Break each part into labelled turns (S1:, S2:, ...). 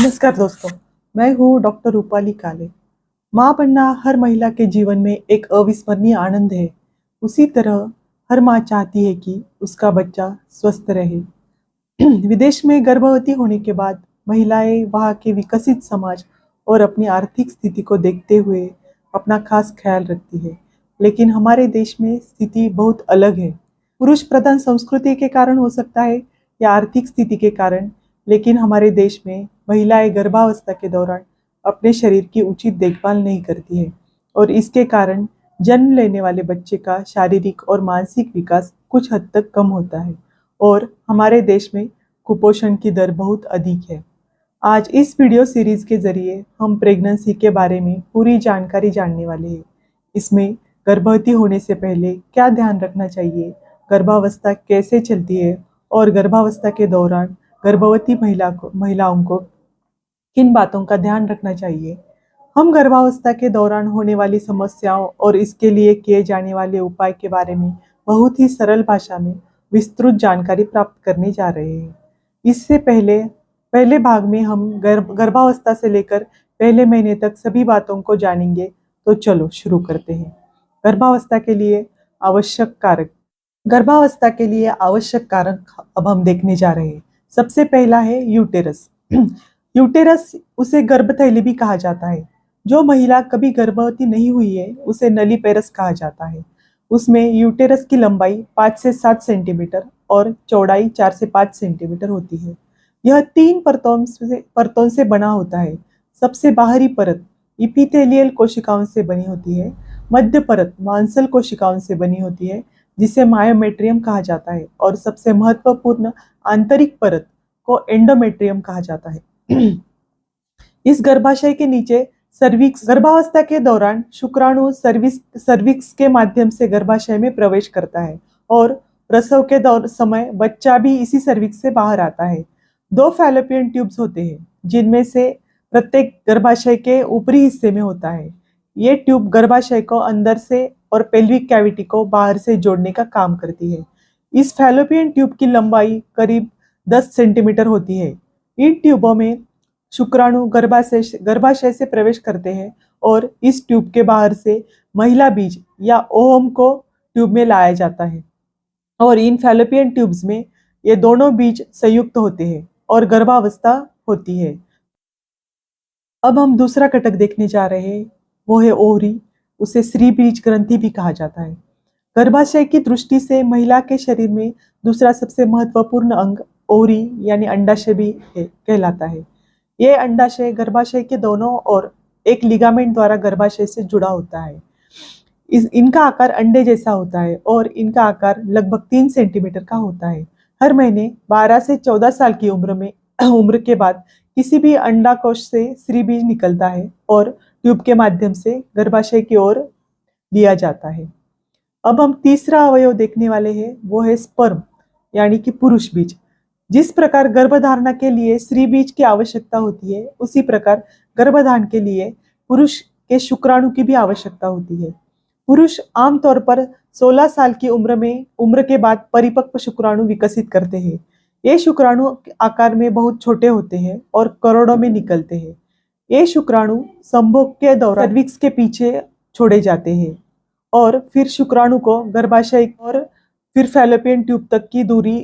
S1: नमस्कार दोस्तों, मैं हूँ डॉक्टर रूपाली काले। माँ बनना हर महिला के जीवन में एक अविस्मरणीय आनंद है। उसी तरह हर माँ चाहती है कि उसका बच्चा स्वस्थ रहे। विदेश में गर्भवती होने के बाद महिलाएं वहाँ के विकसित समाज और अपनी आर्थिक स्थिति को देखते हुए अपना खास ख्याल रखती है। लेकिन हमारे देश में स्थिति बहुत अलग है। पुरुष प्रधान संस्कृति के कारण हो सकता है या आर्थिक स्थिति के कारण, लेकिन हमारे देश में महिलाएं गर्भावस्था के दौरान अपने शरीर की उचित देखभाल नहीं करती है और इसके कारण जन्म लेने वाले बच्चे का शारीरिक और मानसिक विकास कुछ हद तक कम होता है और हमारे देश में कुपोषण की दर बहुत अधिक है। आज इस वीडियो सीरीज के जरिए हम प्रेगनेंसी के बारे में पूरी जानकारी जानने वाले हैं। इसमें गर्भवती होने से पहले क्या ध्यान रखना चाहिए, गर्भावस्था कैसे चलती है और गर्भावस्था के दौरान गर्भवती महिलाओं को किन बातों का ध्यान रखना चाहिए। हम गर्भावस्था के दौरान होने वाली समस्याओं और इसके लिए किए जाने वाले उपाय के बारे में बहुत ही सरल भाषा में विस्तृत जानकारी प्राप्त करने जा रहे हैं। इससे पहले भाग में हम गर्भावस्था से लेकर पहले महीने तक सभी बातों को जानेंगे। तो चलो शुरू करते हैं। गर्भावस्था के लिए आवश्यक कारक। गर्भावस्था के लिए आवश्यक कारक अब हम देखने जा रहे हैं। सबसे पहला है यूटेरस। यूटेरस उसे गर्भथैली भी कहा जाता है। जो महिला कभी गर्भवती नहीं हुई है उसे नलीपेरस कहा जाता है। उसमें यूटेरस की लंबाई 5 से 7 सेंटीमीटर और चौड़ाई 4 से 5 सेंटीमीटर होती है। यह 3 परतों से बना होता है। सबसे बाहरी परत इपिथेलियल कोशिकाओं से बनी होती है। मध्य परत मांसल कोशिकाओं से बनी होती है जिसे मायोमेट्रियम कहा जाता है और सबसे महत्वपूर्ण आंतरिक परत को एंडोमेट्रियम कहा जाता है। इस गर्भाशय के नीचे सर्विक्स। गर्भावस्था के दौरान शुक्राणु सर्विक्स के माध्यम से गर्भाशय में प्रवेश करता है और प्रसव के समय बच्चा भी इसी सर्विक्स से बाहर आता है। 2 फैलोपियन ट्यूब्स होते हैं जिनमें से प्रत्येक गर्भाशय के ऊपरी हिस्से में होता है। ये ट्यूब गर्भाशय को अंदर से और पेल्विक कैविटी को बाहर से जोड़ने का काम करती है। इस फैलोपियन ट्यूब की लंबाई करीब 10 सेंटीमीटर होती है। इन ट्यूबों में शुक्राणु गर्भाशय से प्रवेश करते हैं और इस ट्यूब के बाहर से महिला बीज या ओवम को ट्यूब में लाया जाता है और इन फैलोपियन ट्यूब्स में ये दोनों बीज संयुक्त होते हैं और गर्भावस्था होती है। अब हम दूसरा घटक देखने जा रहे हैं, वो है ओवरी। उसे स्त्री बीज ग्रंथि भी कहा जाता है। गर्भाशय की दृष्टि से महिला के शरीर में दूसरा सबसे महत्वपूर्ण अंग ओवरी यानी अंडाशय भी कहलाता है। ये अंडाशय गर्भाशय के दोनों ओर एक लिगामेंट द्वारा गर्भाशय से जुड़ा होता है। इनका आकार अंडे जैसा होता है और इनका आकार लगभग 3 सेंटीमीटर का होता है। हर महीने 12 से 14 साल की उम्र के बाद किसी भी अंडाकोश से स्त्री बीज निकलता है और ट्यूब के माध्यम से गर्भाशय की ओर लिया जाता है। अब हम तीसरा अवयव देखने वाले हैं, वो है स्पर्म यानी कि पुरुष बीज। जिस प्रकार गर्भधारणा के लिए स्त्री बीज की आवश्यकता होती है उसी प्रकार गर्भधारण के लिए पुरुष के शुक्राणु की भी आवश्यकता होती है। पुरुष आमतौर पर 16 साल की उम्र के बाद परिपक्व शुक्राणु विकसित करते हैं। ये शुक्राणु आकार में बहुत छोटे होते हैं और करोड़ों में निकलते हैं। ये शुक्राणु संभोग के दौरान सर्विक्स के पीछे छोड़े जाते हैं और फिर शुक्राणु को गर्भाशय और फिर फैलोपियन ट्यूब तक की दूरी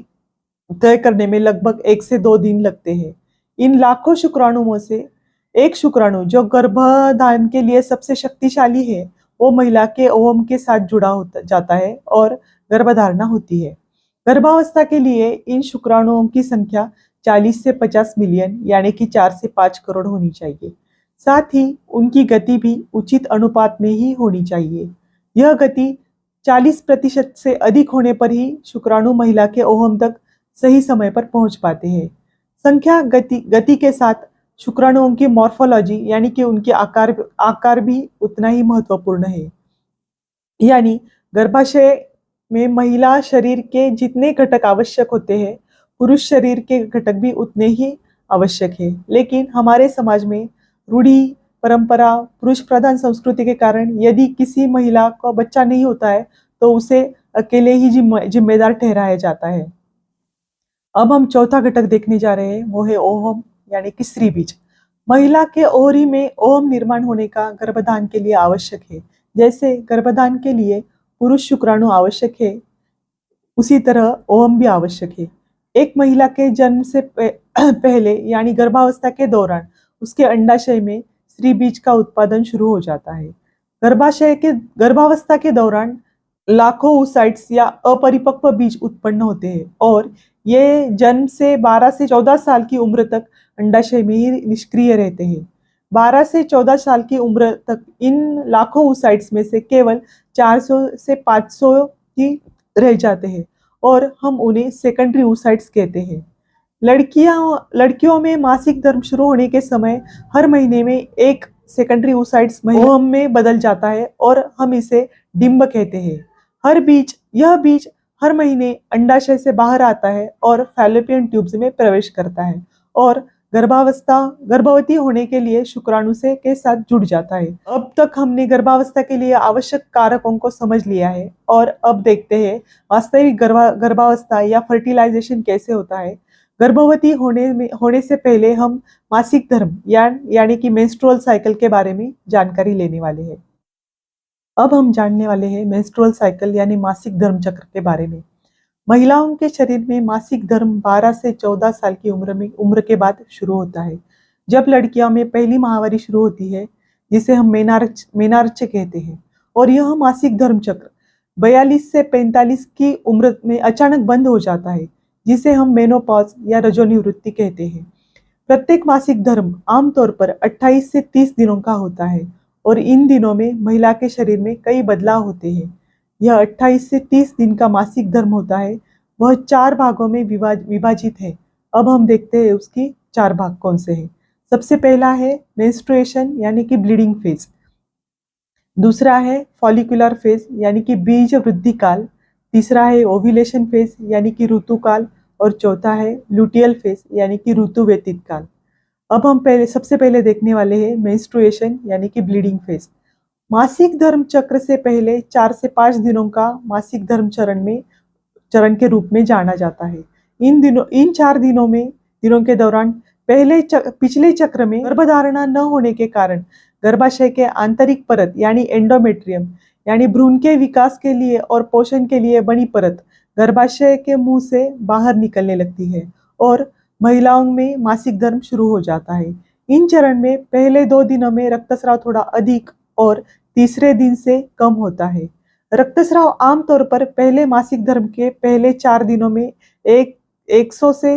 S1: तय करने में लगभग 1 से 2 दिन लगते हैं। इन लाखों शुक्राणुओं से एक शुक्राणु जो गर्भधारण के लिए सबसे शक्तिशाली है वो महिला के ओवम के साथ जाता है और गर्भधारणा होती है। गर्भावस्था के लिए इन शुक्राणुओं की संख्या 40 से 50 मिलियन यानी कि 4 से 5 करोड़ होनी चाहिए। साथ ही उनकी गति भी उचित अनुपात में ही होनी चाहिए। यह गति 40% से अधिक होने पर ही शुक्राणु महिला के ओवम तक सही समय पर पहुंच पाते हैं। संख्या गति के साथ शुक्राणुओं की मॉर्फोलॉजी यानी कि उनके आकार भी उतना ही महत्वपूर्ण है। यानी गर्भाशय में महिला शरीर के जितने घटक आवश्यक होते हैं पुरुष शरीर के घटक भी उतने ही आवश्यक है। लेकिन हमारे समाज में रूढ़ी परंपरा पुरुष प्रधान संस्कृति के कारण यदि किसी महिला को बच्चा नहीं होता है तो उसे अकेले ही जिम्मेदार ठहराया जाता है। अब हम चौथा घटक देखने जा रहे हैं, वो है ओवम यानी कि स्त्री बीज। महिला के ओवरी में ओवम निर्माण होने का गर्भधान के लिए आवश्यक है। जैसे गर्भधान के लिए पुरुष शुक्राणु आवश्यक है, उसी तरह ओवम भी आवश्यक है। एक महिला के जन्म से पहले यानी गर्भावस्था के दौरान उसके अंडाशय में स्त्री बीज का उत्पादन शुरू हो जाता है। गर्भावस्था के दौरान लाखों oocytes या अपरिपक्व बीज उत्पन्न होते हैं और ये जन्म से 12 से 14 साल की उम्र तक अंडाशय में ही निष्क्रिय रहते हैं। 12 से 14 साल की उम्र तक इन लाखों oocytes में से केवल 400 से 500 ही रह जाते हैं और हम उन्हें सेकेंडरी oocytes कहते हैं। लड़कियों में मासिक धर्म शुरू होने के समय हर महीने में एक सेकेंडरी oocytes ओवम में बदल जाता है और हम इसे डिंब कहते हैं। यह बीज हर महीने अंडाशय से बाहर आता है और फैलोपियन ट्यूब्स में प्रवेश करता है और गर्भवती होने के लिए शुक्राणु से के साथ जुड़ जाता है। अब तक हमने गर्भावस्था के लिए आवश्यक कारकों को समझ लिया है और अब देखते हैं वास्तविक गर्भावस्था या फर्टिलाइजेशन कैसे होता है। गर्भवती होने से पहले हम मासिक धर्म यानी कि मेंस्ट्रुअल साइकिल के बारे में जानकारी लेने वाले हैं। अब हम जानने वाले हैं मेंस्ट्रुअल साइकिल यानी मासिक धर्म चक्र के बारे में। महिलाओं के शरीर में मासिक धर्म 12 से 14 साल की उम्र के बाद शुरू होता है, जब लड़कियों में पहली माहवारी शुरू होती है, जिसे हम मेनार्च कहते हैं। और यह मासिक धर्म चक्र 42 से 45 की उम्र में अचानक बंद हो जाता है, जिसे हम मेनोपॉज या रजोनिवृत्ति कहते हैं। प्रत्येक मासिक धर्म आमतौर पर 28 से 30 दिनों का होता है और इन दिनों में महिला के शरीर में कई बदलाव होते हैं। यह 28 से 30 दिन का मासिक धर्म होता है, वह 4 भागों में विभाजित है। अब हम देखते हैं उसकी 4 भाग कौन से हैं। सबसे पहला है मेंस्ट्रुएशन यानी कि ब्लीडिंग फेज, दूसरा है फॉलिकुलर फेज यानी कि बीज वृद्धि काल, तीसरा है ओव्यूलेशन फेज यानी कि ऋतुकाल और चौथा है ल्यूटियल फेज यानी कि ऋतु व्यतीत काल। अब हम सबसे पहले देखने वाले हैं मेंस्ट्रुएशन यानी कि ब्लीडिंग फेज। मासिक धर्म चक्र से पहले 4 से 5 दिनों का मासिक धर्म चरण के रूप में जाना जाता है। इन 4 दिनों के दौरान पिछले चक्र में गर्भधारणा न होने के कारण गर्भाशय के आंतरिक परत यानी एंडोमेट्रियम यानी भ्रूण के विकास के लिए और पोषण के लिए बनी परत गर्भाशय के मुंह से बाहर निकलने लगती है और महिलाओं में मासिक धर्म शुरू हो जाता है। इन चरण में पहले 2 दिनों में रक्तस्राव थोड़ा अधिक और तीसरे दिन से कम होता है। रक्तस्राव आमतौर पर पहले मासिक धर्म के पहले 4 दिनों में 100 से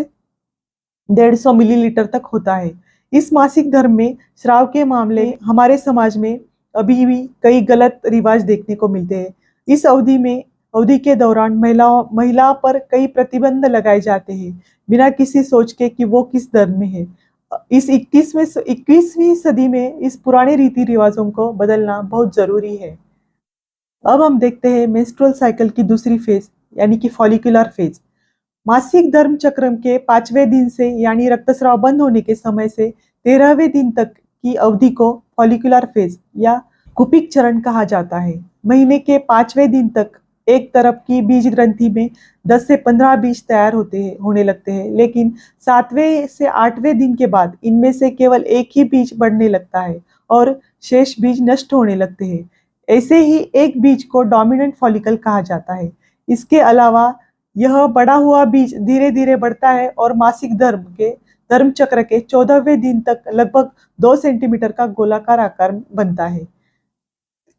S1: 150 मिलीलीटर तक होता है। इस मासिक धर्म में स्राव के मामले हमारे समाज में अभी भी कई गलत रिवाज देखने को मिलते हैं। इस अवधि के दौरान महिला पर कई प्रतिबंध लगाए जाते हैं बिना किसी सोच के कि वो किस धर्म में है। इस 21वीं सदी में इस पुराने रीति रिवाजों को बदलना बहुत जरूरी है। अब हम देखते हैं मेंस्ट्रुअल साइकिल की दूसरी फेज यानी कि फॉलिकुलर फेज। मासिक धर्म चक्र के 5वें दिन से यानी रक्तस्राव बंद होने के समय से 13वें दिन तक की अवधि को फॉलिकुलर फेज या कुपिक चरण कहा जाता है। महीने के 5वें दिन तक एक तरफ की बीज ग्रंथि में 10 से 15 बीज तैयार होने लगते हैं, लेकिन 7वें से 8वें दिन के बाद इनमें से केवल एक ही बीज बढ़ने लगता है और शेष बीज नष्ट होने लगते हैं। ऐसे ही एक बीज को डोमिनेंट फॉलिकल कहा जाता है। इसके अलावा यह बढ़ा हुआ बीज धीरे धीरे बढ़ता है और मासिक धर्म चक्र के 14वें दिन तक लगभग 2 सेंटीमीटर का गोलाकार आकार बनता है।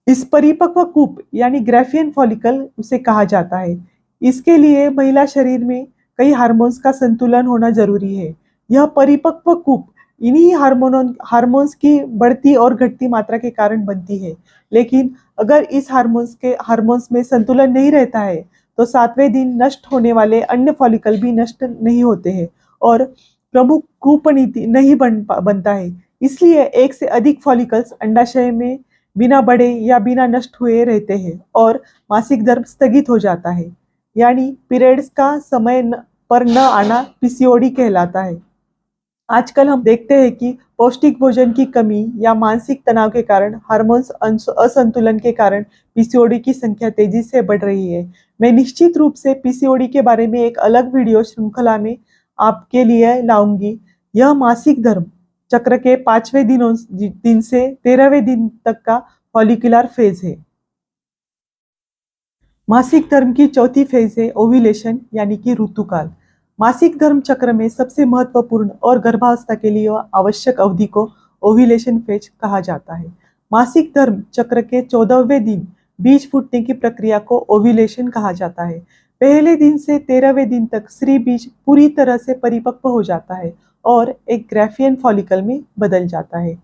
S1: इस परिपक्व कूप यानी ग्राफियन फॉलिकल उसे कहा जाता है। इसके लिए महिला शरीर में कई हार्मोन्स का संतुलन होना जरूरी है। यह परिपक्व कूप इन्हीं हार्मोन्स की बढ़ती और घटती मात्रा के कारण बनती है, लेकिन अगर इस हार्मोन्स में संतुलन नहीं रहता है तो 7वें दिन नष्ट होने वाले अन्य फॉलिकल भी नष्ट नहीं होते हैं और प्रमुख कूपनीति नहीं बनता है। इसलिए एक से अधिक फॉलिकल्स अंडाशय में बिना बढ़े या बिना नष्ट हुए रहते हैं और मासिक धर्म स्थगित हो जाता है, यानी पीरियड्स का समय पर न आना पीसीओडी कहलाता है। आजकल हम देखते हैं कि पौष्टिक भोजन की कमी या मानसिक तनाव के कारण हार्मोन्स असंतुलन के कारण पीसीओडी की संख्या तेजी से बढ़ रही है। मैं निश्चित रूप से पीसीओडी के बारे में एक अलग वीडियो श्रृंखला में आपके लिए लाऊंगी। यह मासिक धर्म चक्र के 5वें दिन से 13वें दिन तक का फॉलिकुलर फेज है। मासिक धर्म की चौथी फेज है ओव्यूलेशन यानी कि ऋतुकाल। मासिक धर्म चक्र में सबसे महत्वपूर्ण और गर्भावस्था के लिए आवश्यक अवधि को ओव्यूलेशन फेज कहा जाता है। मासिक धर्म चक्र के 14वें दिन बीज फूटने की प्रक्रिया को ओव्यूलेशन कहा जाता है। पहले दिन से 13वें दिन तक स्त्री बीज पूरी तरह से परिपक्व हो जाता है और एक ग्राफियन फॉलिकल में बदल जाता है।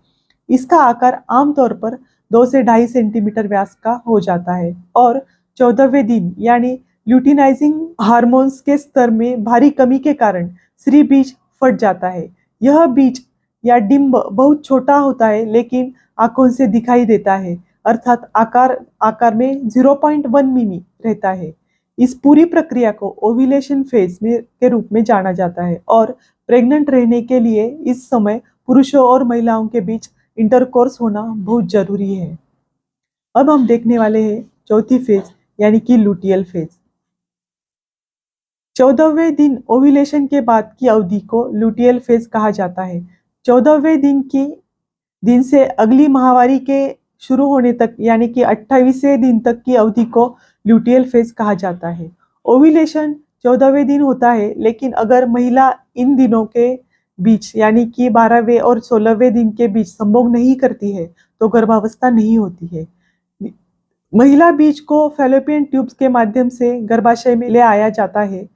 S1: इसका आकार आमतौर पर 2 से 2.5 सेंटीमीटर व्यास का हो जाता है और 14वें दिन यानी ल्यूटिनाइजिंग हार्मोन्स के स्तर में भारी कमी के कारण स्त्री बीज फट जाता है। यह बीज या डिंब बहुत छोटा होता है लेकिन आंखों से दिखाई देता है, अर्थात आकार में 0.1 मिमी रहता है। इस पूरी प्रक्रिया को ओव्यूलेशन फेज में के रूप में जाना जाता है और प्रेग्नेंट रहने के लिए इस समय पुरुषों और महिलाओं के बीच इंटरकोर्स होना बहुत जरूरी है। अब हम देखने वाले हैं चौथी फेज यानी कि लुटियल फेज। 14वें दिन ओव्यूलेशन के बाद की अवधि को लुटियल फेज कहा जाता है। 14वें दिन से अगली माहवारी के शुरू होने तक यानी कि 28वें दिन तक की अवधि को ल्यूटियल फेज कहा जाता है। ओव्यूलेशन 14वें दिन होता है, लेकिन अगर महिला इन दिनों के बीच यानी कि 12वें और 16वें दिन के बीच संभोग नहीं करती है तो गर्भावस्था नहीं होती है। महिला बीज को फैलोपियन ट्यूब्स के माध्यम से गर्भाशय में ले आया जाता है।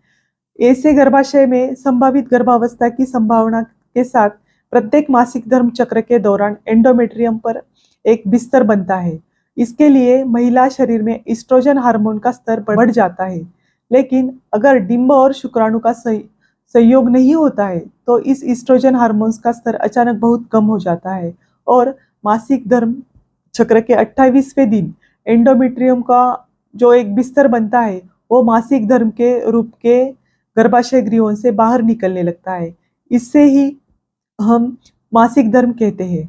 S1: ऐसे गर्भाशय में संभावित गर्भावस्था की संभावना के साथ प्रत्येक मासिक धर्म चक्र के दौरान एंडोमेट्रियम पर एक बिस्तर बनता है। इसके लिए महिला शरीर में ईस्ट्रोजन हार्मोन का स्तर बढ़ जाता है, लेकिन अगर डिंब और शुक्राणु का संयोग नहीं होता है तो इस ईस्ट्रोजन हार्मोन्स का स्तर अचानक बहुत कम हो जाता है और मासिक धर्म चक्र के 28वें दिन एंडोमेट्रियम का जो एक बिस्तर बनता है वो मासिक धर्म के रूप के गर्भाशय गृहों से बाहर निकलने लगता है। इससे ही हम मासिक धर्म कहते हैं।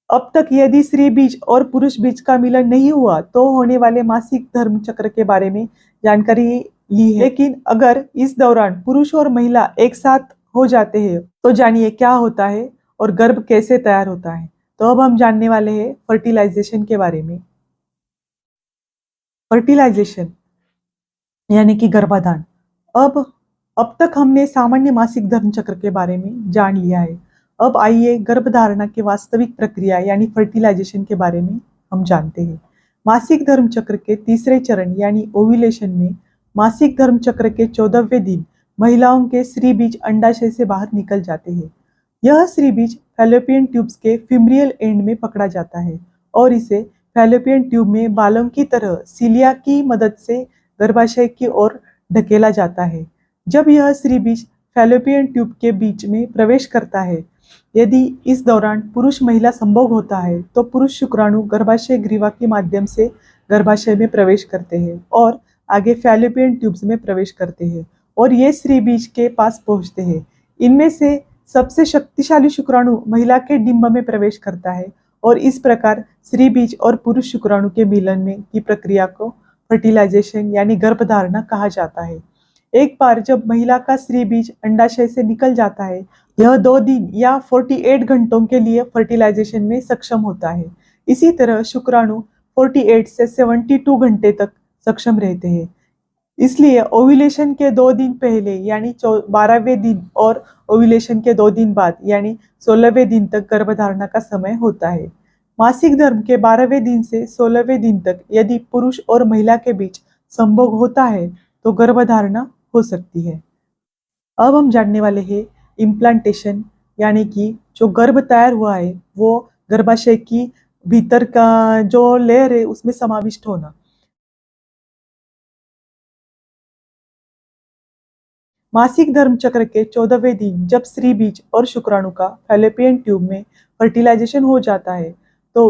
S1: अब तक यदि स्त्री बीज और पुरुष बीज का मिलन नहीं हुआ तो होने वाले मासिक धर्म चक्र के बारे में जानकारी ली है, लेकिन अगर इस दौरान पुरुष और महिला एक साथ हो जाते हैं तो जानिए क्या होता है और गर्भ कैसे तैयार होता है। तो अब हम जानने वाले हैं फर्टिलाइजेशन के बारे में। फर्टिलाइजेशन यानी कि गर्भाधान। अब तक हमने सामान्य मासिक धर्म चक्र के बारे में जान लिया है। अब आइए गर्भधारणा की वास्तविक प्रक्रिया यानी फर्टिलाइजेशन के बारे में हम जानते हैं। मासिक धर्म चक्र के तीसरे चरण यानी ओव्यूलेशन में मासिक धर्म चक्र के 14वें दिन महिलाओं के स्त्री बीज अंडाशय से बाहर निकल जाते हैं। यह स्त्री बीज फैलोपियन ट्यूब्स के फिमरियल एंड में पकड़ा जाता है और इसे फैलोपियन ट्यूब में बालों की तरह सीलिया की मदद से गर्भाशय की ओर ढकेला जाता है। जब यह स्त्री बीज फैलोपियन ट्यूब के बीच में प्रवेश करता है, यदि इस दौरान पुरुष महिला संभोग होता है तो पुरुष शुक्राणु गर्भाशय ग्रीवा के माध्यम से गर्भाशय में प्रवेश करते हैं और आगे फैलोपियन ट्यूब्स में प्रवेश करते हैं और ये स्त्री बीज के पास पहुंचते हैं। इनमें से सबसे शक्तिशाली शुक्राणु महिला के डिंब में प्रवेश करता है और इस प्रकार स्त्री बीज और पुरुष शुक्राणु के मिलन में की प्रक्रिया को फर्टिलाइजेशन यानी गर्भधारणा कहा जाता है। एक बार जब महिला का स्त्री बीज अंडाशय से निकल जाता है, यह 2 दिन या 48 घंटों के लिए फर्टिलाइजेशन में सक्षम होता है। इसी तरह शुक्राणु 48 से 72 घंटे तक सक्षम रहते हैं। इसलिए ओव्यूलेशन के 2 दिन पहले यानी 12वें दिन और ओव्यूलेशन के 2 दिन बाद यानी 16वें दिन तक गर्भधारणा का समय होता है। मासिक धर्म के 12वें दिन से 16वें दिन तक यदि पुरुष और महिला के बीच संभोग होता है तो गर्भधारणा हो सकती है। अब हम जानने वाले हैं इम्प्लांटेशन यानी कि जो गर्भ तैयार हुआ है वो गर्भाशय की भीतर का जो लेयर है उसमें समाविष्ट होना। मासिक धर्म चक्र के 14वें दिन जब स्त्री बीज और शुक्राणु का फैलोपियन ट्यूब में फर्टिलाइजेशन हो जाता है तो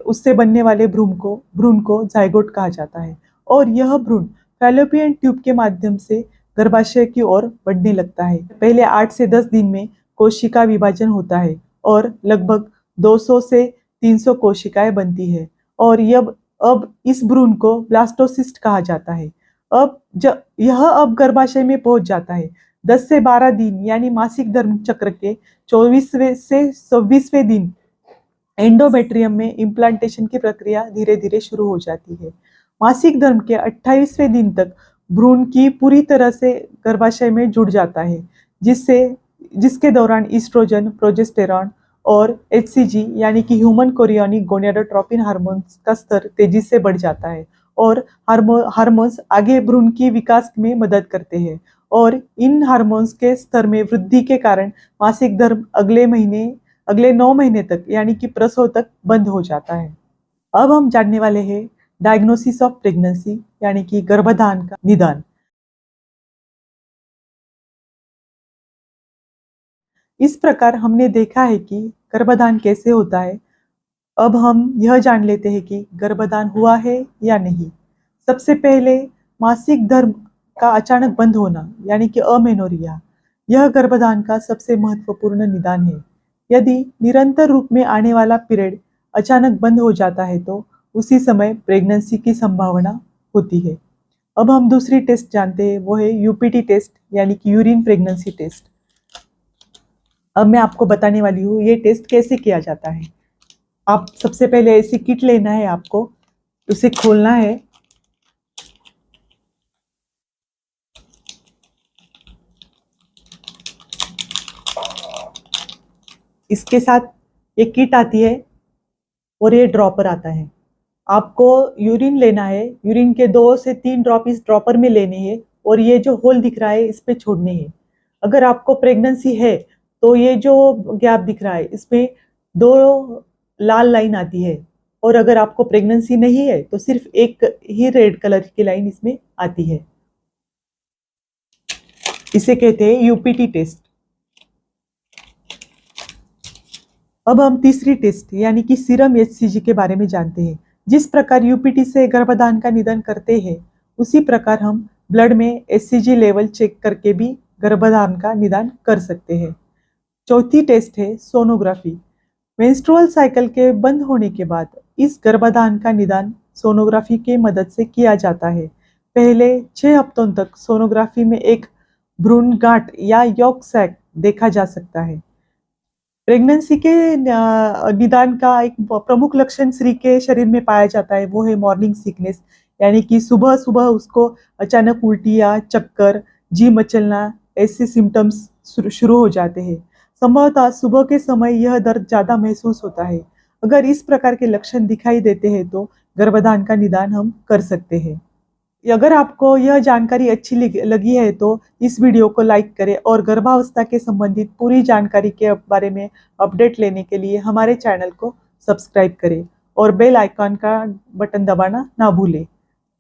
S1: उससे बनने वाले भ्रूण को जाइगोट कहा जाता है और यह भ्रूण फैलोपियन ट्यूब के माध्यम से गर्भाशय की ओर बढ़ने लगता है। पहले 8 से 10 दिन में कोशिका विभाजन होता है और लगभग 200 से 300 कोशिकाएं बनती है और अब इस भ्रूण को ब्लास्टोसिस्ट कहा जाता है। अब गर्भाशय में पहुंच जाता है। 10 से 12 दिन यानी मासिक धर्म चक्र के 24वें से 26वें दिन एंडोमेट्रियम में इम्प्लांटेशन की प्रक्रिया धीरे धीरे शुरू हो जाती है। मासिक धर्म के 28वें दिन तक भ्रूण की पूरी तरह से गर्भाशय में जुड़ जाता है, जिसके दौरान ईस्ट्रोजन, प्रोजेस्टेरॉन और एचसीजी यानी कि ह्यूमन कोरियोनिक गोनेडोट्रोपिन हार्मोन्स का स्तर तेजी से बढ़ जाता है और हार्मोन्स आगे भ्रूण की विकास में मदद करते हैं और इन हार्मोन्स के स्तर में वृद्धि के कारण मासिक धर्म अगले 9 महीने तक यानी कि प्रसव तक बंद हो जाता है। अब हम जानने वाले हैं डायग्नोसिस ऑफ प्रेगनेंसी यानी कि गर्भाधान का निदान। इस प्रकार हमने देखा है कि गर्भाधान कैसे होता है। अब हम यह जान लेते हैं कि गर्भाधान हुआ है या नहीं। सबसे पहले मासिक धर्म का अचानक बंद होना यानी कि अमेनोरिया, यह गर्भाधान का सबसे महत्वपूर्ण निदान है। यदि निरंतर रूप में आने वाला पीरियड अचानक बंद हो जाता है तो उसी समय प्रेगनेंसी की संभावना होती है। अब हम दूसरी टेस्ट जानते हैं, वो है यूपीटी टेस्ट यानी कि यूरिन प्रेगनेंसी टेस्ट। अब मैं आपको बताने वाली हूँ ये टेस्ट कैसे किया जाता है। आप सबसे पहले ऐसी किट लेना है, आपको उसे खोलना है। इसके साथ एक किट आती है और ये ड्रॉपर आता है। आपको यूरिन लेना है, यूरिन के 2 से 3 ड्रॉप इस ड्रॉपर में लेने हैं और ये जो होल दिख रहा है इस पे छोड़ने हैं। अगर आपको प्रेगनेंसी है तो ये जो गैप दिख रहा है इसमें 2 लाल लाइन आती है और अगर आपको प्रेगनेंसी नहीं है तो सिर्फ एक ही रेड कलर की लाइन इसमें आती है। इसे कहते हैं यूपीटी टेस्ट। अब हम तीसरी टेस्ट यानी कि सीरम एचसीजी के बारे में जानते हैं। जिस प्रकार यूपीटी से गर्भाधान का निदान करते हैं उसी प्रकार हम ब्लड में एचसीजी लेवल चेक करके भी गर्भाधान का निदान कर सकते हैं। चौथी टेस्ट है सोनोग्राफी। मेंस्ट्रुअल साइकिल के बंद होने के बाद इस गर्भाधान का निदान सोनोग्राफी की मदद से किया जाता है। पहले 6 हफ्तों तक सोनोग्राफी में एक भ्रूण गांठ या यॉक सैक देखा जा सकता है। प्रेगनेंसी के निदान का एक प्रमुख लक्षण स्त्री के शरीर में पाया जाता है, वो है मॉर्निंग सिकनेस यानी कि सुबह सुबह उसको अचानक उल्टी या चक्कर, जी मचलना ऐसे सिम्टम्स शुरू हो जाते हैं। संभवतः सुबह के समय यह दर्द ज़्यादा महसूस होता है। अगर इस प्रकार के लक्षण दिखाई देते हैं तो गर्भाधान का निदान हम कर सकते हैं। अगर आपको यह जानकारी अच्छी लगी है तो इस वीडियो को लाइक करें और गर्भावस्था के संबंधित पूरी जानकारी के बारे में अपडेट लेने के लिए हमारे चैनल को सब्सक्राइब करें और बेल आइकॉन का बटन दबाना ना भूलें।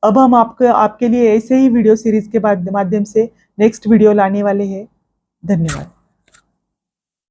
S1: अब हम आपके लिए ऐसे ही वीडियो सीरीज के माध्यम से नेक्स्ट वीडियो लाने वाले हैं। धन्यवाद।